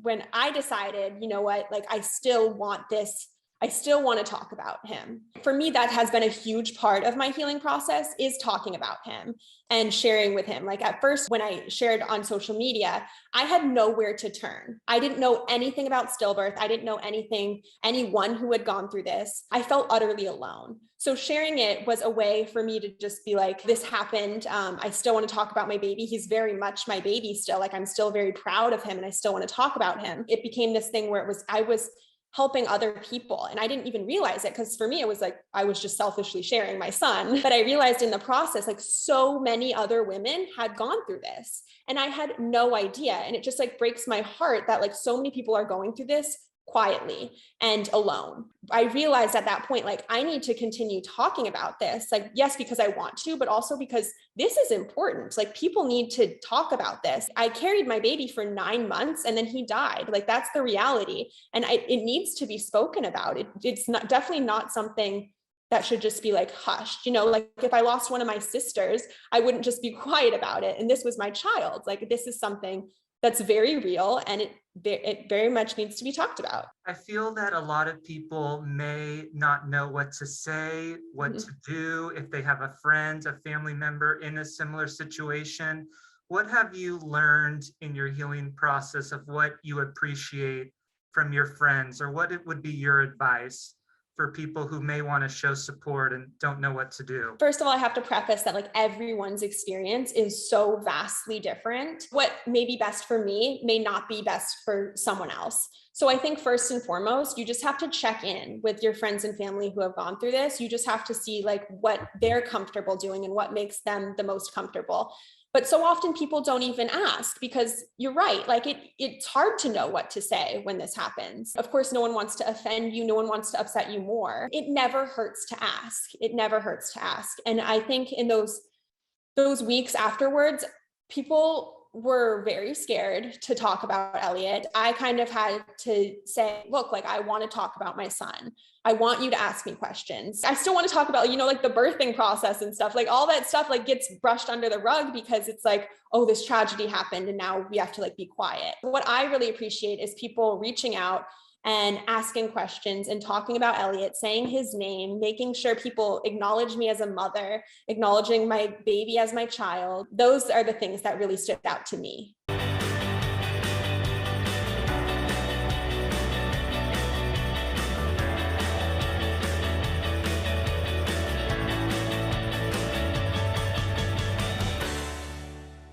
when I decided, you know what, like I still want this, I still want to talk about him. For me, that has been a huge part of my healing process, is talking about him and sharing with him. Like at first, when I shared on social media, I had nowhere to turn. I didn't know anything about stillbirth. I didn't know anyone who had gone through this. I felt utterly alone. So sharing it was a way for me to just be like, this happened. I still want to talk about my baby. He's very much my baby still. Like I'm still very proud of him and I still want to talk about him. It became this thing where I was helping other people. And I didn't even realize it, because for me, it was like, I was just selfishly sharing my son. But I realized in the process, like so many other women had gone through this and I had no idea. And it just like breaks my heart that like so many people are going through this quietly and alone. I realized at that point, like I need to continue talking about this, like, yes, because I want to, but also because this is important. Like people need to talk about this. I carried my baby for 9 months and then he died. Like that's the reality. And it needs to be spoken about. It's not, definitely not something that should just be like hushed. You know, like if I lost one of my sisters, I wouldn't just be quiet about it. And this was my child. Like this is something that's very real and it very much needs to be talked about. I feel that a lot of people may not know what to say, what to do if they have a friend, a family member in a similar situation. What have you learned in your healing process of what you appreciate from your friends, or what it would be your advice for people who may want to show support and don't know what to do? First of all, I have to preface that like everyone's experience is so vastly different. What may be best for me may not be best for someone else. So I think first and foremost, you just have to check in with your friends and family who have gone through this. You just have to see like what they're comfortable doing and what makes them the most comfortable. But so often people don't even ask, because you're right. Like it's hard to know what to say when this happens. Of course, no one wants to offend you. No one wants to upset you more. It never hurts to ask. It never hurts to ask. And I think in those weeks afterwards, people were very scared to talk about Elliot. I kind of had to say, look, like I want to talk about my son. I want you to ask me questions. I still want to talk about, you know, like the birthing process and stuff, like all that stuff like gets brushed under the rug because it's like, oh, this tragedy happened and now we have to like be quiet. What I really appreciate is people reaching out and asking questions and talking about Elliot, saying his name, making sure people acknowledge me as a mother, acknowledging my baby as my child. Those are the things that really stood out to me.